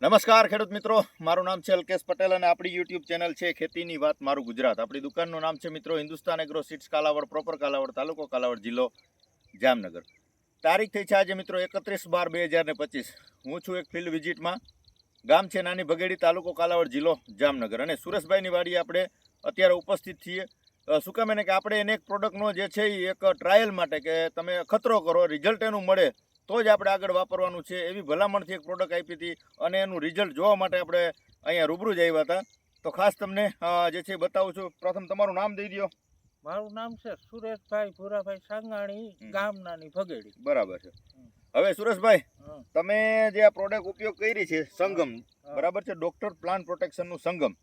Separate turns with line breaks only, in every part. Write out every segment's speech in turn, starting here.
નમસ્કાર ખેડૂત મિત્રો, મારું નામ છે અલ્કેશ પટેલ અને આપણી યુટ્યુબ ચેનલ છે ખેતીની વાત મારું ગુજરાત. આપણી દુકાનનું નામ છે મિત્રો Hindustan Agro Seeds Kalavad, proper Kalavad, તાલુકો કાલાવડ, જિલ્લો જામનગર. તારીખ થઈ છે આજે મિત્રો 31/12/2025. હું છું એક ફિલ્ડ વિઝિટમાં. ગામ છે નાની ભગેડી, તાલુકો કાલાવડ, જિલ્લો જામનગર. અને સુરેશભાઈની વાડીએ આપણે અત્યારે ઉપસ્થિત છીએ. શું કામ એને કે આપણે એને એક પ્રોડક્ટનો જે છે એ એક ટ્રાયલ માટે કે તમે ખતરો કરો, રિઝલ્ટ એનું મળે તો જ આપણે આગળ વાપરવાનું છે એવી ભલામણથી એક પ્રોડક્ટ આપી હતી અને એનું રિઝલ્ટ જોવા માટે આપણે અહીંયા રૂબરૂ જ આવ્યા હતા. તો ખાસ તમને જે છે બતાવું છું. પ્રથમ તમારું નામ દઈ દો.
મારું નામ છે સુરેશભાઈ ભૂરાભાઈ સાંગાણી, ગામ નાની ભગેડી.
બરાબર છે. હવે સુરેશભાઈ, તમે જે આ પ્રોડક્ટ ઉપયોગ કરી છે સંગમ, બરાબર છે, ડોક્ટર પ્લાન્ટ પ્રોટેક્શનનું સંગમ,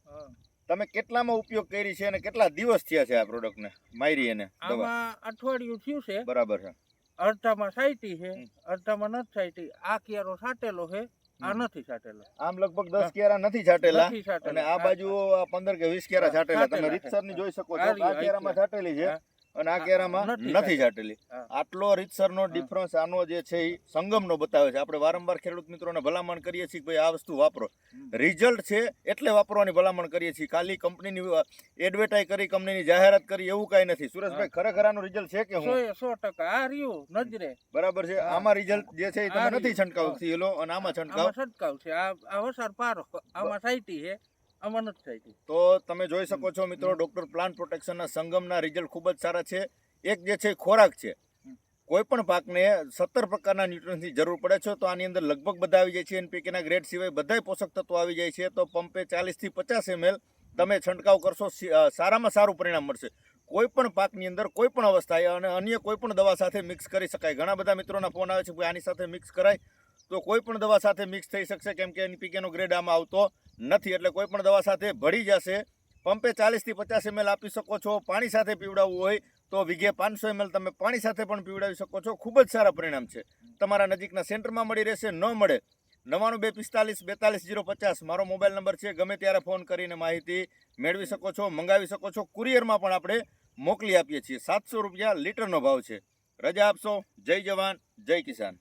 તમે કેટલામાં ઉપયોગ કરી છે અને કેટલા દિવસ થયા છે આ પ્રોડક્ટને મારી એને દવા?
આમાં અઠવાડિયું થયું છે.
બરાબર છે.
અડધામાં સાઈટી છે, અડધામાં નથી સાઈટી. આ કિયારો સાટેલો છે, આ નથી સાટેલો.
આમ લગભગ 10 કેરા નથી છાટેલા
નથી સાટેલો.
અને આ બાજુ 15 કે 20 કેરા છાટેલા. તમે રીતસરની જોઈ શકો છો. આ કેરામાં છાટેલી છે અને આ કેરામાં નથી છાટેલી. આટલો રીતસરનો ડિફરન્સ આનો જે છે એ સંગમનો બતાવે છે. આપણે વારંવાર ખેડૂત મિત્રોને ભલામણ કરીએ છીએ કે ભાઈ આ વસ્તુ વાપરો. રિઝલ્ટ છે એટલે વાપરવાની ભલામણ કરીએ છીએ. ખાલી કંપનીની એડવર્ટાઇઝ કરી, કંપનીની જાહેરાત કરી એવું કાંઈ નથી. સુરેશભાઈ, ખરેખર આનું રિઝલ્ટ છે કે હું
100% આ રહ્યું નજરે.
બરાબર છે. આમાં રિઝલ્ટ જે છે એ તમે નથી છંટકાવ થયેલો અને આમાં
છંટકાવ છે. આ વસાર પારો, આમાં સાઈટી છે, આમાં નથી સાઈટી.
તો તમે જોઈ શકો છો મિત્રો, ડોક્ટર પ્લાન્ટ પ્રોટેક્શનના સંગમના રિઝલ્ટ ખૂબ જ સારા છે. એક જે છે ખોરાક છે. કોઈ પણ પાકને 17 પ્રકારના ન્યુટ્રન્સની જરૂર પડે છે, તો આની અંદર લગભગ બધા આવી જાય છે. એનપીકેના ગ્રેડ સિવાય બધાય પોષક તત્વો આવી જાય છે. તો પંપે 40 થી 50 ml તમે છંટકાવ કરશો, સારામાં સારું પરિણામ મળશે. કોઈ પણ પાકની અંદર કોઈ પણ અવસ્થાએ અને અન્ય કોઈ પણ દવા સાથે મિક્સ કરી શકાય. ઘણા બધા મિત્રોના ફોન આવે છે કે આની સાથે મિક્સ કરાય, તો કોઈ પણ દવા સાથે મિક્સ થઈ શકશે, કેમ કે એનપીકેનો ગ્રેડ આમાં આવતો નથી. એટલે કોઈ પણ દવા સાથે ભળી જશે. પંપે 40 થી 50 ml આપી શકો છો. પાણી સાથે પીવડાવવું હોય તો વીઘે 500 ml તમે પાણી સાથે પણ પીવડાવી શકો છો. ખૂબ જ સારા પરિણામ છે. તમારા નજીકના સેન્ટરમાં મળી રહેશે. ન મળે 9925452050 મારો મોબાઈલ નંબર છે. ગમે ત્યારે ફોન કરીને માહિતી મેળવી શકો છો, મંગાવી શકો છો. કુરિયરમાં પણ આપણે મોકલી આપીએ છીએ. 700 રૂપિયા લીટરનો ભાવ છે. રજા આપશો. જય જવાન, જય કિસાન.